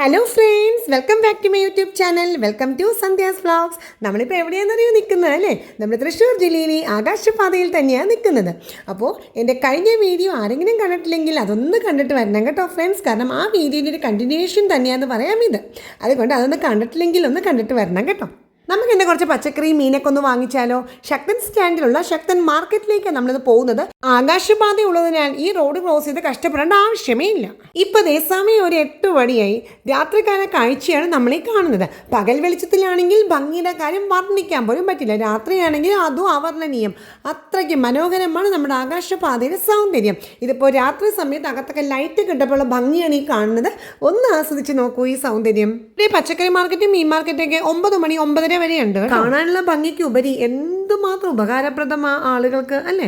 Hello friends, welcome back to my YouTube channel. Welcome to Sandhya's vlogs. നമ്മളിപ്പോൾ എവിടെയാണെന്നറിയോ നിൽക്കുന്നത് അല്ലേ? നമ്മൾ തൃശ്ശൂർ ജില്ലയിലെ ആകാശപാതയിൽ തന്നെയാണ് നിൽക്കുന്നത്. അപ്പോൾ എൻ്റെ കഴിഞ്ഞ വീഡിയോ ആരെങ്കിലും കണ്ടിട്ടില്ലെങ്കിൽ അതൊന്ന് കണ്ടിട്ട് വരണം കേട്ടോ ഫ്രണ്ട്സ്. കാരണം ആ വീഡിയോയുടെ ഒരു കണ്ടിന്യൂഷൻ തന്നെയാണെന്ന് പറയാം ഇത്. അതുകൊണ്ട് അതൊന്ന് കണ്ടിട്ടില്ലെങ്കിൽ ഒന്ന് കണ്ടിട്ട് വരണം കേട്ടോ. നമുക്ക് ഇന്ന് കുറച്ച് പച്ചക്കറി മീനൊക്കെ ഒന്ന് വാങ്ങിച്ചാലോ? ശക്തൻ സ്റ്റാൻഡിലുള്ള ശക്തൻ മാർക്കറ്റിലേക്കാണ് നമ്മളിത് പോകുന്നത്. ആകാശപാത ഉള്ളതിനാൽ ഈ റോഡ് ക്രോസ് ചെയ്ത് കഷ്ടപ്പെടേണ്ട ആവശ്യമേ ഇല്ല. ഇപ്പോൾ സമയം ഒരു 8 മണിയായി. രാത്രികാല കാഴ്ചയാണ് നമ്മളീ കാണുന്നത്. പകൽ വെളിച്ചത്തിലാണെങ്കിൽ ഭംഗിയുടെ കാര്യം വർണ്ണിക്കാൻ പോലും പറ്റില്ല. രാത്രിയാണെങ്കിൽ അതും അവർണ്ണനീയം. അത്രയ്ക്ക് മനോഹരമാണ് നമ്മുടെ ആകാശപാതയുടെ സൗന്ദര്യം. ഇതിപ്പോൾ രാത്രി സമയത്ത് അകത്തൊക്കെ ലൈറ്റ് കിട്ടപ്പോഴുള്ള ഭംഗിയാണ് ഈ കാണുന്നത്. ഒന്ന് ആസ്വദിച്ച് നോക്കൂ ഈ സൗന്ദര്യം. ഈ പച്ചക്കറി മാർക്കറ്റും മീൻ മാർക്കറ്റൊക്കെ 9 മണി 9:30 വരെയുണ്ട്. കാണാനുള്ള ഭംഗിക്ക് ഉപരി എന്തുമാത്രം ഉപകാരപ്രദമായ ആളുകൾക്ക് അല്ലേ.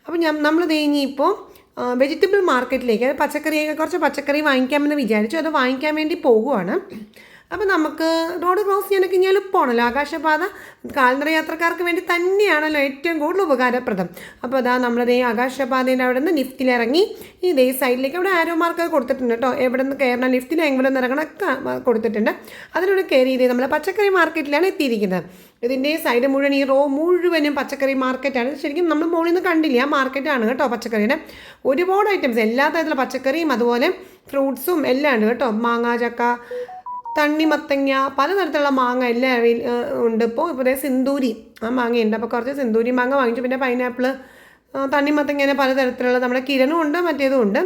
അപ്പം നമ്മൾ ഇപ്പോൾ വെജിറ്റബിൾ മാർക്കറ്റിലേക്ക് കുറച്ച് പച്ചക്കറി വാങ്ങിക്കാമെന്ന് വിചാരിച്ചു. അത് വാങ്ങിക്കാൻ വേണ്ടി പോകുവാണ്. അപ്പോൾ നമുക്ക് റോഡ് ക്രോസ് ചെയ്യാനൊക്കെ ഇനി എളുപ്പമാണല്ലോ. ആകാശപാത കാൽനട യാത്രക്കാർക്ക് വേണ്ടി തന്നെയാണല്ലോ ഏറ്റവും കൂടുതൽ ഉപകാരപ്രദം. അപ്പോൾ അതാ നമ്മളതേ ആകാശപാതയുടെ അവിടെ നിന്ന് ലിഫ്റ്റിലിറങ്ങി ഇതേ സൈഡിലേക്ക് അവിടെ ആരോ മാർക്ക് കൊടുത്തിട്ടുണ്ട് കേട്ടോ. എവിടെ നിന്ന് കയറണം, ലിഫ്റ്റിൽ എവിടെ നിന്ന് ഇറങ്ങണമൊക്കെ കൊടുത്തിട്ടുണ്ട്. അതിലൂടെ കയറി നമ്മൾ പച്ചക്കറി മാർക്കറ്റിലാണ് എത്തിയിരിക്കുന്നത്. ഇതിൻ്റെ സൈഡ് മുഴുവൻ ഈ റോ മുഴുവനും പച്ചക്കറി മാർക്കറ്റാണ്. ശരിക്കും നമ്മൾ മുകളിൽ നിന്ന് കണ്ടില്ല, ആ മാർക്കറ്റാണ് കേട്ടോ പച്ചക്കറിയുടെ. ഒരുപാട് ഐറ്റംസ്, എല്ലാ തരത്തിലുള്ള പച്ചക്കറിയും അതുപോലെ ഫ്രൂട്ട്സും എല്ലാം ഉണ്ട് കേട്ടോ. മാങ്ങ, ചക്ക, തണ്ണിമത്തങ്ങ, പലതരത്തിലുള്ള മാങ്ങ എല്ലാം ഉണ്ട്. ഇപ്പോൾ സിന്ദൂരി ആ മാങ്ങയുണ്ട്. അപ്പോൾ കുറച്ച് സിന്ദൂരി മാങ്ങ വാങ്ങിച്ചു. പിന്നെ പൈനാപ്പിൾ, തണ്ണിമത്തങ്ങനെ പലതരത്തിലുള്ള നമ്മുടെ കിരണും ഉണ്ട്, മറ്റേതും ഉണ്ട്.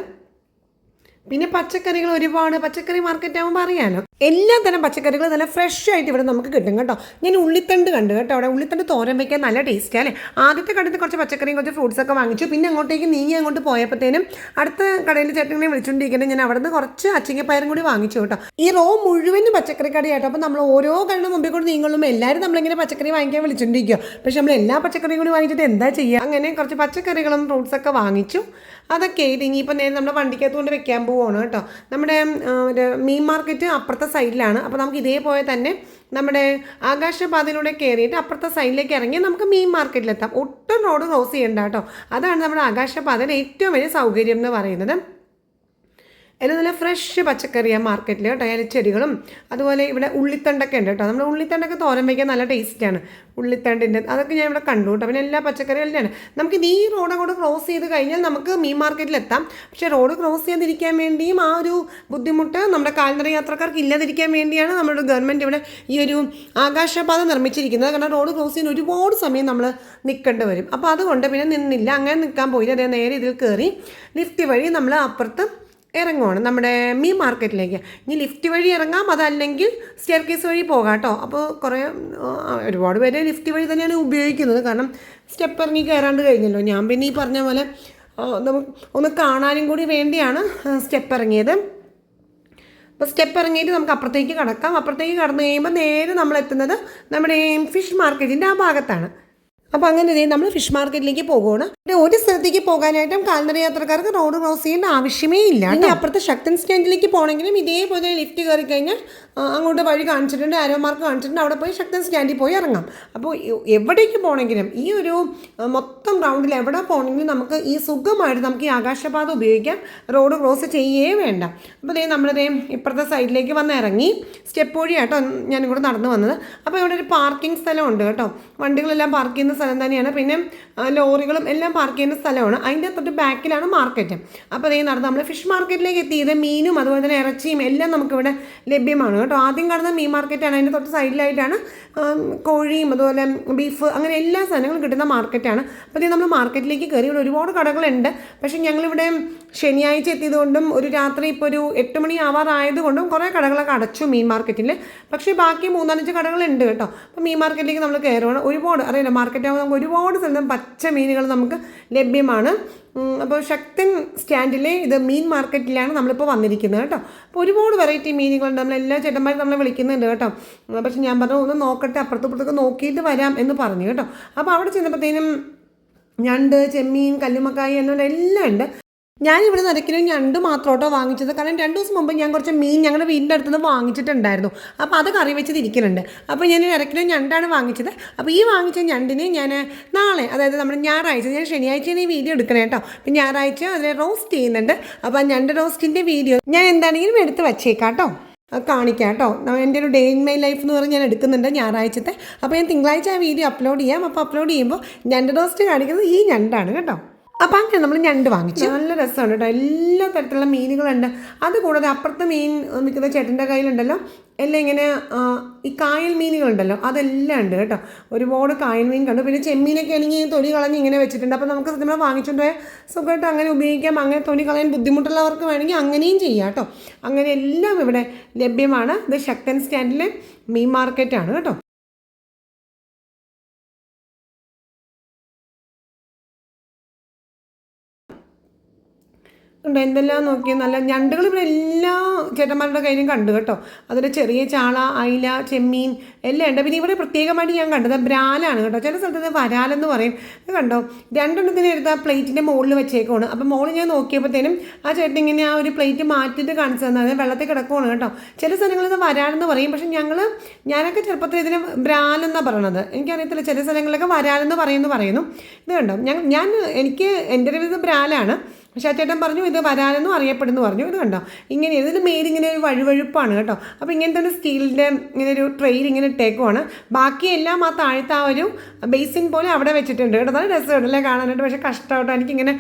പിന്നെ പച്ചക്കറികൾ ഒരുപാട്. പച്ചക്കറി മാർക്കറ്റ് ആകുമ്പോൾ അറിയാമല്ലോ, എല്ലാ തരം പച്ചക്കറികളും നല്ല ഫ്രഷ് ആയിട്ട് ഇവിടെ നമുക്ക് കിട്ടും കേട്ടോ. ഞാൻ ഉള്ളിത്തണ്ട് കണ്ടു കേട്ടോ. അവിടെ ഉള്ളിത്തണ്ട് തോരൻ വയ്ക്കാൻ നല്ല ടേസ്റ്റാണ് അല്ലേ. ആദ്യത്തെ കടയിൽ കുറച്ച് പച്ചക്കറിയും കുറച്ച് ഫ്രൂട്ട്സൊക്കെ വാങ്ങിച്ചു. പിന്നെ അങ്ങോട്ട് പോയപ്പോഴത്തേനും അടുത്ത കടയിൽ ചേട്ടനെ വിളിച്ചുകൊണ്ടിരിക്കുന്നത് ഞാൻ അവിടെ നിന്ന് കുറച്ച് അച്ചിങ്ങപ്പയറും കൂടി വാങ്ങിച്ചു കേട്ടോ. ഈ റോ മുഴുവനും പച്ചക്കറി കടയാട്ടോ. അപ്പോൾ നമ്മൾ ഓരോ കടയുടെ മുമ്പിൽ കൂടി നീങ്ങുമ്പോൾ എല്ലാവരും നമ്മളിങ്ങനെ പച്ചക്കറി വാങ്ങിക്കാൻ വിളിച്ചുകൊണ്ടിരിക്കുക. പക്ഷെ നമ്മൾ എല്ലാ പച്ചക്കറിയും കൂടി വാങ്ങിച്ചിട്ട് എന്താ ചെയ്യുക? അങ്ങനെ കുറച്ച് പച്ചക്കറികളും ഫ്രൂട്ട്സൊക്കെ വാങ്ങിച്ചു. അതൊക്കെ ഇനിയിപ്പോൾ നേരെ നമ്മുടെ വണ്ടിക്കകത്ത് കൊണ്ട് വെക്കാൻ പോവുകയാണ് കേട്ടോ. നമ്മുടെ മീൻ മാർക്കറ്റ് അപ്പുറത്തെ സൈഡിലാണ്. അപ്പോൾ നമുക്ക് ഇതേപോലെ തന്നെ നമ്മുടെ ആകാശപാതയിലൂടെ കയറിയിട്ട് അപ്പുറത്തെ സൈഡിലേക്ക് ഇറങ്ങി നമുക്ക് മീൻ മാർക്കറ്റിലെത്താം. ഒട്ടും റോഡ് ക്രോസ് ചെയ്യണ്ട കേട്ടോ. അതാണ് നമ്മുടെ ആകാശപാതയുടെ ഏറ്റവും വലിയ സൗകര്യം എന്ന് പറയുന്നത്. എല്ലാം നല്ല ഫ്രഷ് പച്ചക്കറിയാണ് മാർക്കറ്റിൽ കേട്ടോ. ഇലച്ചെടികളും അതുപോലെ ഇവിടെ ഉള്ളിത്തണ്ടൊക്കെ ഉണ്ട് കേട്ടോ. നമ്മൾ ഉള്ളിത്തണ്ടൊക്കെ തോരൻ വയ്ക്കാൻ നല്ല ടേസ്റ്റാണ്. ഉള്ളിത്തണ്ടിൻ്റെ അതൊക്കെ ഞാൻ ഇവിടെ കണ്ടു കേട്ടോ. പിന്നെ എല്ലാ പച്ചക്കറികളിലാണ്. നമുക്ക് ഈ റോഡ് അങ്ങോട്ട് ക്രോസ് ചെയ്ത് കഴിഞ്ഞാൽ നമുക്ക് മീൻ മാർക്കറ്റിലെത്താം. പക്ഷേ റോഡ് ക്രോസ് ചെയ്യാതിരിക്കാൻ വേണ്ടിയും ആ ഒരു ബുദ്ധിമുട്ട് നമ്മുടെ കാൽനട യാത്രക്കാർക്ക് ഇല്ലാതിരിക്കാൻ വേണ്ടിയാണ് നമ്മുടെ ഗവൺമെൻറ് ഇവിടെ ഈ ഒരു ആകാശപാത നിർമ്മിച്ചിരിക്കുന്നത്. കാരണം റോഡ് ക്രോസ് ചെയ്യാൻ ഒരുപാട് സമയം നമ്മൾ നിൽക്കേണ്ടി വരും. അപ്പോൾ അതുകൊണ്ട് പിന്നെ നിന്നില്ല, അങ്ങനെ നിൽക്കാൻ പോയില്ല. അതേ നേരെ ഇതിൽ കയറി ലിഫ്റ്റ് വഴി നമ്മൾ അപ്പുറത്ത് ഇറങ്ങുവാണ് നമ്മുടെ മീൻ മാർക്കറ്റിലേക്ക്. ഇനി ലിഫ്റ്റ് വഴി ഇറങ്ങാം, അതല്ലെങ്കിൽ സ്റ്റെയർ കേസ് വഴി പോകാം കേട്ടോ. അപ്പോൾ ഒരുപാട് പേര് ലിഫ്റ്റ് വഴി തന്നെയാണ് ഉപയോഗിക്കുന്നത്. കാരണം സ്റ്റെപ്പ് ഇറങ്ങി കയറാണ്ട് കഴിഞ്ഞല്ലോ. ഞാൻ പിന്നെ ഈ പറഞ്ഞ പോലെ നമുക്ക് ഒന്ന് കാണാനും കൂടി വേണ്ടിയാണ് സ്റ്റെപ്പ് ഇറങ്ങിയത്. അപ്പോൾ സ്റ്റെപ്പ് ഇറങ്ങിയിട്ട് നമുക്ക് അപ്പുറത്തേക്ക് കടക്കാം. അപ്പുറത്തേക്ക് കടന്നു കഴിയുമ്പോൾ നേരെ നമ്മൾ എത്തുന്നത് നമ്മുടെ ഫിഷ് മാർക്കറ്റിൻ്റെ ആ ഭാഗത്താണ്. അപ്പോൾ അങ്ങനെ നമ്മൾ ഫിഷ് മാർക്കറ്റിലേക്ക് പോകുകയാണ്. ഒരു സ്ഥലത്തേക്ക് പോകാനായിട്ടും കാൽനട യാത്രക്കാർക്ക് റോഡ് ക്രോസ് ചെയ്യേണ്ട ആവശ്യമേ ഇല്ല. ഇനി അപ്പുറത്തെ ശക്തൻ സ്റ്റാൻഡിലേക്ക് പോകണമെങ്കിലും ഇതേപോലെ ലിഫ്റ്റ് കയറി കഴിഞ്ഞാൽ അങ്ങോട്ട് വഴി കാണിച്ചിട്ടുണ്ട്, ആരോ മാർക്ക് കാണിച്ചിട്ടുണ്ട്. അവിടെ പോയി ശക്തൻ സ്റ്റാൻഡിൽ പോയി ഇറങ്ങാം. അപ്പോൾ എവിടേക്ക് പോകണമെങ്കിലും ഈ ഒരു മൊത്തം റൗണ്ടിൽ എവിടെ പോകണമെങ്കിലും നമുക്ക് ഈ സുഖമായിട്ട് നമുക്ക് ഈ ആകാശപാത ഉപയോഗിക്കാം. റോഡ് ക്രോസ് ചെയ്യേ വേണ്ട. അപ്പോൾ നമ്മളിതേ ഇപ്പുറത്തെ സൈഡിലേക്ക് വന്ന് ഇറങ്ങി സ്റ്റെപ്പ് വഴിയാട്ടോ ഞാനിവിടെ നടന്നു വന്നത്. അപ്പോൾ ഇവിടെ ഒരു പാർക്കിംഗ് സ്ഥലമുണ്ട് കേട്ടോ. വണ്ടികളെല്ലാം പാർക്ക് ചെയ്യുന്ന സ്ഥലം തന്നെയാണ്. പിന്നെ ലോറികളും എല്ലാം പാർക്ക് ചെയ്യുന്ന സ്ഥലമാണ്. അതിൻ്റെ തൊട്ട് ബാക്കിലാണ് മാർക്കറ്റ്. അപ്പോൾ നടന്ന് നമ്മൾ ഫിഷ് മാർക്കറ്റിലേക്ക് എത്തിയത് മീനും അതുപോലെ തന്നെ ഇറച്ചിയും എല്ലാം നമുക്കിവിടെ ലഭ്യമാണ് കേട്ടോ. ആദ്യം കാണുന്ന മീൻ മാർക്കറ്റാണ്. അതിൻ്റെ തൊട്ട് സൈഡിലായിട്ടാണ് കോഴിയും അതുപോലെ ബീഫ് അങ്ങനെ എല്ലാ സാധനങ്ങളും കിട്ടുന്ന മാർക്കറ്റാണ്. അപ്പോൾ നമ്മൾ മാർക്കറ്റിലേക്ക് കയറി. ഇവിടെ ഒരുപാട് കടകളുണ്ട്. പക്ഷേ ഞങ്ങളിവിടെ ശനിയാഴ്ച എത്തിയതുകൊണ്ടും ഒരു രാത്രി ഇപ്പോൾ ഒരു 8 മണി ആവാറായതുകൊണ്ടും കുറേ കടകളൊക്കെ അടച്ചു മീൻ മാർക്കറ്റിൽ. പക്ഷേ ബാക്കി 3-5 കടകളുണ്ട് കേട്ടോ. അപ്പോൾ മീൻ മാർക്കറ്റിലേക്ക് നമ്മൾ കയറുകയാണ്. ഒരുപാട് അറിയില്ല, മാർക്കറ്റാകുമ്പോൾ നമുക്ക് ഒരുപാട് സ്ഥലം പച്ച മീനുകൾ നമുക്ക് ലഭ്യമാണ്. അപ്പോൾ ശക്തൻ സ്റ്റാൻഡിലെ ഇത് മീൻ മാർക്കറ്റിലാണ് നമ്മളിപ്പോൾ വന്നിരിക്കുന്നത് കേട്ടോ. അപ്പോൾ ഒരുപാട് വെറൈറ്റി മീനുകളുണ്ട്. നമ്മളെല്ലാ ചേട്ടന്മാരും നമ്മളെ വിളിക്കുന്നുണ്ട് കേട്ടോ. പക്ഷെ ഞാൻ പറഞ്ഞു ഒന്ന് നോക്കട്ടെ, അപ്പുറത്തൊക്കെ നോക്കിയിട്ട് വരാം എന്ന് പറഞ്ഞു കേട്ടോ. അപ്പോൾ അവിടെ ചെന്നപ്പോഴത്തേനും ഞണ്ട്, ചെമ്മീൻ, കല്ലുമ്മക്കായ എല്ലാം ഉണ്ട്. ഞാനിവിടെ നിന്ന് 1 കിലോ ഞണ്ട് മാത്രോട്ടോ വാങ്ങിച്ചത്. കാരണം 2 ദിവസം മുമ്പ് ഞാൻ കുറച്ച് മീൻ ഞങ്ങളുടെ വീടിൻ്റെ അടുത്തുനിന്ന് വാങ്ങിച്ചിട്ടുണ്ടായിരുന്നു. അപ്പോൾ അത് കറി വെച്ചത് ഇരിക്കുന്നുണ്ട്. അപ്പോൾ ഞാൻ 1 കിലോ ഞണ്ടാണ് വാങ്ങിച്ചത്. അപ്പോൾ ഈ വാങ്ങിച്ച ഞണ്ടിന് ഞാൻ നാളെ, അതായത് നമ്മുടെ ഞായറാഴ്ച, ഞാൻ ശനിയാഴ്ചയാണ് ഈ വീഡിയോ എടുക്കണേ കേട്ടോ. അപ്പോൾ ഞായറാഴ്ച അതിനെ റോസ്റ്റ് ചെയ്യുന്നുണ്ട്. അപ്പോൾ ആ ഞണ്ട് റോസ്റ്റിൻ്റെ വീഡിയോ ഞാൻ എന്താണെങ്കിലും എടുത്ത് വച്ചേക്കാം കേട്ടോ. കാണിക്കാം കേട്ടോ. എൻ്റെ ഒരു ഡേ ഇൻ മൈ ലൈഫ് എന്ന് പറഞ്ഞ് ഞാൻ എടുക്കുന്നുണ്ട് ഞായറാഴ്ചത്തെ. അപ്പോൾ ഞാൻ തിങ്കളാഴ്ച ആ വീഡിയോ അപ്ലോഡ് ചെയ്യാം. അപ്പോൾ അപ്ലോഡ് ചെയ്യുമ്പോൾ ഞണ്ട് റോസ്റ്റ് കാണിക്കുന്നത് ഈ ഞണ്ടാണ് കേട്ടോ. അപ്പോൾ അങ്ങനെ നമ്മൾ ഞണ്ട് വാങ്ങിച്ചു. നല്ല രസമുണ്ട് കേട്ടോ. എല്ലാ തരത്തിലുള്ള മീനുകളുണ്ട്. അതുകൂടാതെ അപ്പുറത്തെ മീൻ നിൽക്കുന്ന ചേട്ടൻ്റെ കയ്യിലുണ്ടല്ലോ എല്ലാം ഇങ്ങനെ ഈ കായൽ മീനുകളുണ്ടല്ലോ അതെല്ലാം ഉണ്ട് കേട്ടോ. ഒരുപാട് കായൽ മീൻ കണ്ടു. പിന്നെ ചെമ്മീനൊക്കെ ആണെങ്കിൽ തൊലി കളഞ്ഞ് ഇങ്ങനെ വെച്ചിട്ടുണ്ട്. അപ്പോൾ നമുക്ക് സത്യം വാങ്ങിച്ചുകൊണ്ട് പോയാൽ സുഖമായിട്ട് അങ്ങനെ ഉപയോഗിക്കാം. അങ്ങനെ തൊലി കളയാൻ ബുദ്ധിമുട്ടുള്ളവർക്ക് വേണമെങ്കിൽ അങ്ങനെയും ചെയ്യാം കേട്ടോ. അങ്ങനെ എല്ലാം ഇവിടെ ലഭ്യമാണ്. ഇത് ശക്തൻ സ്റ്റാൻഡിലെ മീൻ മാർക്കറ്റാണ് കേട്ടോ. ഉണ്ട് എന്തെല്ലാം നോക്കി നല്ല ഞണ്ടുകൾ ഇവിടെ എല്ലാ ചേട്ടന്മാരുടെ കയ്യിലും കണ്ടു കേട്ടോ. അതിൻ്റെ ചെറിയ ചാള, അയില, ചെമ്മീൻ എല്ലാം ഉണ്ട്. പിന്നെ ഇവിടെ പ്രത്യേകമായിട്ട് ഞാൻ കണ്ടത് ബ്രാലാണ് കേട്ടോ. ചില സ്ഥലത്ത് വരാലെന്ന് പറയും. കണ്ടോ, രണ്ടെണ്ണത്തിന് എടുത്ത് ആ പ്ലേറ്റിൻ്റെ മുകളിൽ വെച്ചേക്കുവാണ്. അപ്പോൾ മുകളിൽ ഞാൻ നോക്കിയപ്പോഴത്തേനും ആ ചേട്ടൻ ഇങ്ങനെ ആ ഒരു പ്ലേറ്റ് മാറ്റിയിട്ട് കാണിച്ചു തന്നത് വെള്ളത്തിൽ കിടക്കുവാണ് കേട്ടോ. ചില സ്ഥലങ്ങളിൽ ഇത് വരാലെന്ന് പറയും. പക്ഷെ ഞാനൊക്കെ ചെറുപ്പത്തിൽ ഇതിന് ബ്രാലെന്നാണ് പറയണത്. എനിക്കറിയത്തില്ല, ചില സ്ഥലങ്ങളിലൊക്കെ വരാലെന്ന് പറയുന്നു. ഇത് കണ്ടോ, എനിക്ക് എൻ്റെ ഒരു ഇത് ബ്രാലാണ്. പക്ഷേ ആ ചേട്ടൻ പറഞ്ഞു ഇത് വരാനെന്നും അറിയപ്പെടുന്നു പറഞ്ഞു. ഇത് കണ്ടോ, ഇങ്ങനെ ഇതിൽ മേലിങ്ങനെ ഒരു വഴുവഴുപ്പാണ് കേട്ടോ. അപ്പോൾ ഇങ്ങനത്തെ ഒരു സ്റ്റീലിൻ്റെ ഇങ്ങനെ ഒരു ട്രെയിൽ ഇങ്ങനെ ഇട്ടേക്കുവാണ്. ബാക്കിയെല്ലാം ആ താഴത്തെ ആ ഒരു ബേസിൻ പോലെ അവിടെ വെച്ചിട്ടുണ്ട് കേട്ടോ. നല്ല രസമുണ്ടല്ലേ കാണാനായിട്ട്. പക്ഷേ കഷ്ടമായിട്ടോ എനിക്കിങ്ങനെ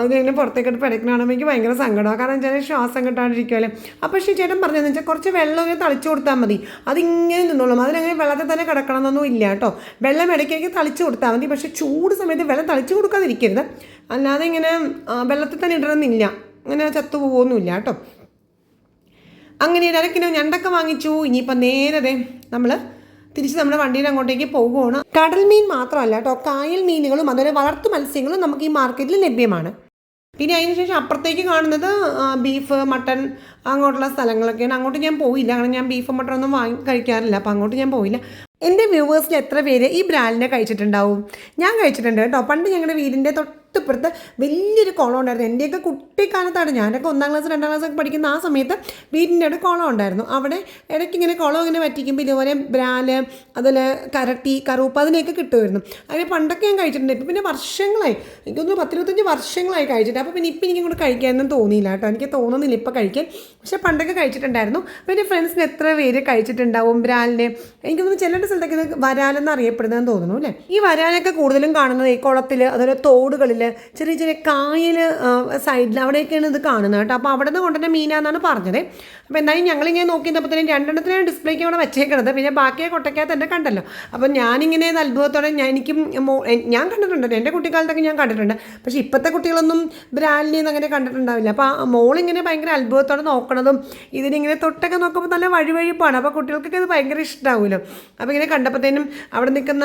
ഇതിങ്ങനെ പുറത്തേക്ക് പടക്കണമെങ്കിൽ എനിക്ക് ഭയങ്കര സങ്കടമാണ്. കാരണം വെച്ചാൽ ശ്വാസം കിട്ടാണ്ടിരിക്കുമല്ലേ. അപ്പോൾ പക്ഷേ ചേട്ടൻ പറഞ്ഞതെന്ന് വെച്ചാൽ കുറച്ച് വെള്ളം ഇങ്ങനെ തളിച്ചു കൊടുത്താൽ മതി, അതിങ്ങനെ നിന്നോളും. അതിലങ്ങനെ വെള്ളത്തിൽ തന്നെ കിടക്കണമെന്നൊന്നും ഇല്ല കേട്ടോ. വെള്ളം ഇടയ്ക്കിടയ്ക്ക് തളിച്ചു കൊടുത്താൽ മതി. പക്ഷേ ചൂട് സമയത്ത് വെള്ളം തളിച്ചു കൊടുക്കാതിരിക്കരുത്. അല്ലാതെ ഇങ്ങനെ വെള്ളത്തിൽ തന്നെ ഇടണമെന്നില്ല, അങ്ങനെ ചത്തുപോകുന്നില്ല കേട്ടോ. അങ്ങനെ 1.5 കിലോ ഞണ്ടൊക്കെ വാങ്ങിച്ചു. ഇനിയിപ്പോൾ നേരെ നമ്മൾ തിരിച്ച് നമ്മുടെ വണ്ടിയുടെ അങ്ങോട്ടേക്ക് പോകുകയാണ്. കടൽ മീൻ മാത്രമല്ല കേട്ടോ, കായൽ മീനുകളും അതുപോലെ വളർത്തു മത്സ്യങ്ങളും നമുക്ക് ഈ മാർക്കറ്റിൽ ലഭ്യമാണ്. പിന്നെ അതിനുശേഷം അപ്പുറത്തേക്ക് കാണുന്നത് ബീഫ്, മട്ടൺ അങ്ങോട്ടുള്ള സ്ഥലങ്ങളൊക്കെയാണ്. അങ്ങോട്ട് ഞാൻ പോയില്ല, കാരണം ഞാൻ ബീഫ് മട്ടണൊന്നും കഴിക്കാറില്ല. അപ്പോൾ അങ്ങോട്ട് ഞാൻ പോയില്ല. എൻ്റെ വ്യൂവേഴ്സിൽ എത്ര പേര് ഈ ബ്രാലിനെ കഴിച്ചിട്ടുണ്ടാവും? ഞാൻ കഴിച്ചിട്ടുണ്ട് കേട്ടോ. പണ്ട് ഞങ്ങളുടെ വീടിൻ്റെ തൊട്ടിപ്പുറത്ത് വലിയൊരു കുളം ഉണ്ടായിരുന്നു. എൻ്റെയൊക്കെ കുട്ടിക്കാലത്താണ്, ഞാനൊക്കെ 1ാം ക്ലാസ് 2ാം ക്ലാസ് ഒക്കെ പഠിക്കുന്ന ആ സമയത്ത് വീടിൻ്റെ അവിടെ കുളം ഉണ്ടായിരുന്നു. അവിടെ ഇടയ്ക്ക് ഇങ്ങനെ കുളം ഇങ്ങനെ വറ്റിക്കുമ്പോൾ ഇതുപോലെ ബ്രാല്, അതുപോലെ കരട്ടി, കറുപ്പ് അതിനെയൊക്കെ കിട്ടുമായിരുന്നു. അതിന് പണ്ടൊക്കെ ഞാൻ കഴിച്ചിട്ടുണ്ട്. ഇപ്പം പിന്നെ വർഷങ്ങളായി, എനിക്കൊന്ന് 10-25 വർഷങ്ങളായി കഴിച്ചിട്ട്. അപ്പോൾ പിന്നെ ഇപ്പം എനിക്കിങ്ങോട്ട് കഴിക്കാനൊന്നും തോന്നിയില്ല കേട്ടോ. എനിക്ക് തോന്നുന്നില്ല ഇപ്പം കഴിക്കാൻ. പക്ഷേ പണ്ടൊക്കെ കഴിച്ചിട്ടുണ്ടായിരുന്നു. അപ്പോൾ എൻ്റെ ഫ്രണ്ട്സിന് എത്ര പേര് കഴിച്ചിട്ടുണ്ടാവും ബ്രാലിനെ? എനിക്ക് തോന്നുന്നു ചിലരുടെ സ്ഥലത്തൊക്കെ ഇത് വരാലെന്ന് അറിയപ്പെടുന്നതെന്ന് തോന്നുന്നു അല്ലേ. ഈ വരാനൊക്കെ കൂടുതലും കാണുന്നത് ഈ കുളത്തിൽ, അതുപോലെ തോടുകളിൽ, ചെറിയ ചെറിയ കായൽ സൈഡിൽ അവിടെയൊക്കെയാണ് ഇത് കാണുന്നത് കേട്ടോ. അപ്പോൾ അവിടെ നിന്ന് കൊണ്ടുവന്ന മീനാന്നാണ് പറഞ്ഞത്. അപ്പോൾ എന്തായാലും ഞങ്ങളിങ്ങനെ നോക്കിയപ്പോൾ തന്നെ 2 ഡിസ്പ്ലേക്ക് അവിടെ വെച്ചേക്കണത്. പിന്നെ ബാക്കിയെ കൊട്ടയ്ക്കകത്ത് തന്നെ കണ്ടല്ലോ. അപ്പോൾ ഞാനിങ്ങനെ അത്ഭുതത്തോടെ ഞാൻ കണ്ടിട്ടുണ്ട്, എൻ്റെ കുട്ടിക്കാലത്തൊക്കെ ഞാൻ കണ്ടിട്ടുണ്ട്. പക്ഷേ ഇപ്പോഴത്തെ കുട്ടികളൊന്നും ബ്രാലിനെയൊന്നും അങ്ങനെ കണ്ടിട്ടുണ്ടാവില്ല. അപ്പോൾ മോളിങ്ങനെ ഭയങ്കര അത്ഭുതത്തോടെ നോക്കണതും ഇതിനിങ്ങനെ തൊട്ടൊക്കെ നോക്കുമ്പോൾ നല്ല വഴുവഴുപ്പാണ്. അപ്പോൾ കുട്ടികൾക്കൊക്കെ ഇത് ഭയങ്കര ഇഷ്ടമാവുമല്ലോ. അപ്പോൾ ഇങ്ങനെ കണ്ടപ്പോഴത്തേനും അവിടെ നിൽക്കുന്ന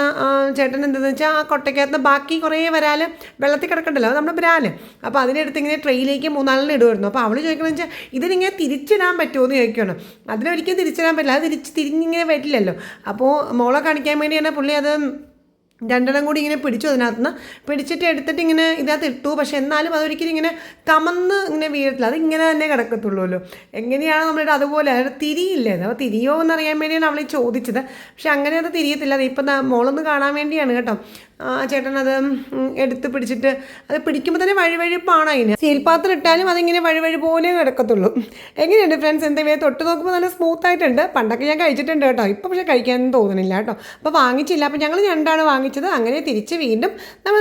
ചേട്ടൻ എന്താണെന്ന് വെച്ചാൽ ആ കൊട്ടയ്ക്കകത്ത് ബാക്കി കുറേ വരാൽ വെള്ളത്തിൽ കിടക്കണ്ടല്ലോ, അത് നമ്മുടെ ബ്രാല്. അപ്പോൾ അതിനെടുത്ത് ഇങ്ങനെ ട്രെയിലേക്ക് 3-4 ഇടുമായിരുന്നു. അപ്പോൾ അവൾ ചോദിക്കണമെന്ന് വെച്ചാൽ ഇതിനിങ്ങനെ തിരിച്ചിടാൻ പറ്റുമോ എന്ന് ചോദിക്കുകയാണ്. അതിനൊരിക്കലും തിരിച്ചിടാൻ പറ്റില്ല, അത് തിരിഞ്ഞിങ്ങനെ വരില്ലല്ലോ. അപ്പോൾ മോളെ കാണിക്കാൻ വേണ്ടിയാണ് പുള്ളി അത് 2 കൂടി ഇങ്ങനെ പിടിച്ചു. അതിനകത്തുനിന്ന് പിടിച്ചിട്ട് എടുത്തിട്ട് ഇങ്ങനെ ഇതിനകത്ത് ഇട്ടു. പക്ഷെ എന്നാലും അതൊരിക്കലും ഇങ്ങനെ കമന്ന് ഇങ്ങനെ വീഴത്തില്ല, അത് ഇങ്ങനെ തന്നെ കിടക്കത്തുള്ളൂല്ലോ. എങ്ങനെയാണ് നമ്മളിവിടെ അതുപോലെ തിരിയില്ലേ, അത് തിരിയോ എന്നറിയാൻ വേണ്ടിയാണ് അവൾ ചോദിച്ചത്. പക്ഷെ അങ്ങനെ അത് തിരിയത്തില്ല. അത് ഇപ്പം മോളൊന്ന് കാണാൻ വേണ്ടിയാണ് കേട്ടോ. ചേട്ടൻ അത് എടുത്ത് പിടിച്ചിട്ട് അത് പിടിക്കുമ്പോൾ തന്നെ വഴുവഴുപ്പാണ്. അതിന് സ്റ്റീൽ പാത്രം ഇട്ടാലും അതിങ്ങനെ വഴുവഴു പോലെ കിടക്കത്തുള്ളൂ. എങ്ങനെയുണ്ട് ഫ്രണ്ട്സ്? എന്തെങ്കിലും തൊട്ട് നോക്കുമ്പോൾ നല്ല സ്മൂത്തായിട്ടുണ്ട്. പണ്ടൊക്കെ ഞാൻ കഴിച്ചിട്ടുണ്ട് കേട്ടോ. ഇപ്പോൾ പക്ഷേ കഴിക്കാനൊന്നും തോന്നുന്നില്ല കേട്ടോ. അപ്പോൾ വാങ്ങിച്ചില്ല. അപ്പോൾ ഞങ്ങൾ ഞണ്ടാണ് വാങ്ങിച്ചത്. അങ്ങനെ തിരിച്ച് വീണ്ടും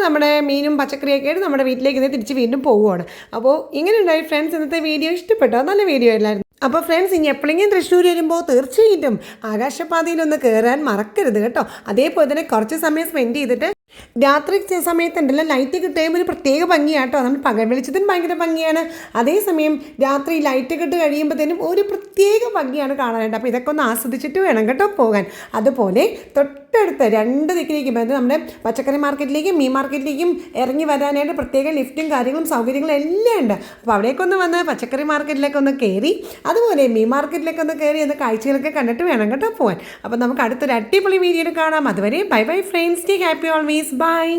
നമ്മുടെ മീനും പച്ചക്കറിയൊക്കെ ആയിട്ട് നമ്മുടെ വീട്ടിലേക്ക് തിരിച്ച് വീണ്ടും പോവുകയാണ്. അപ്പോൾ ഇങ്ങനെ ഉണ്ടായി ഫ്രണ്ട്സ്. ഇന്നത്തെ വീഡിയോ ഇഷ്ടപ്പെട്ടോ? നല്ല വീഡിയോ അല്ലായിരുന്നു. അപ്പോൾ ഫ്രണ്ട്സ്, ഇനി എപ്പോഴെങ്കിലും തൃശ്ശൂർ വരുമ്പോൾ തീർച്ചയായിട്ടും ആകാശപാതയിലൊന്ന് കയറാൻ മറക്കരുത് കേട്ടോ. അതേപോലെ തന്നെ കുറച്ച് സമയം സ്പെൻഡ് ചെയ്തിട്ട് രാത്രി സമയത്തുണ്ടല്ലോ ലൈറ്റ് കിട്ടുമ്പോൾ ഒരു പ്രത്യേക ഭംഗിയാണ് കേട്ടോ. നമ്മൾ പകൽ വെളിച്ചത്തിന് ഭയങ്കര ഭംഗിയാണ്. അതേസമയം രാത്രി ലൈറ്റ് കിട്ട് കഴിയുമ്പോഴത്തേനും ഒരു പ്രത്യേക ഭംഗിയാണ് കാണാനായിട്ട്. അപ്പോൾ ഇതൊക്കെ ഒന്ന് ആസ്വദിച്ചിട്ട് വേണം കേട്ടോ പോകാൻ. അതുപോലെ തൊട്ടടുത്ത് 2 ദിക്കിലേക്കും, അതായത് നമ്മുടെ പച്ചക്കറി മാർക്കറ്റിലേക്കും മീൻ മാർക്കറ്റിലേക്കും ഇറങ്ങി വരാനായിട്ട് പ്രത്യേക ലിഫ്റ്റും കാര്യങ്ങളും സൗകര്യങ്ങളും എല്ലാം ഉണ്ട്. അപ്പോൾ അവിടേക്കൊന്ന് വന്ന് പച്ചക്കറി മാർക്കറ്റിലേക്കൊന്ന് കയറി, അതുപോലെ മീൻ മാർക്കറ്റിലേക്കൊന്ന് കയറി ഒന്ന് കാഴ്ചകളൊക്കെ കണ്ടിട്ട് വേണം കേട്ടോ പോകാൻ. അപ്പോൾ നമുക്ക് അടുത്തൊരു അടിപൊളി വീഡിയോയിൽ കാണാം. അതുവരെ bye bye friends, stay happy always, by.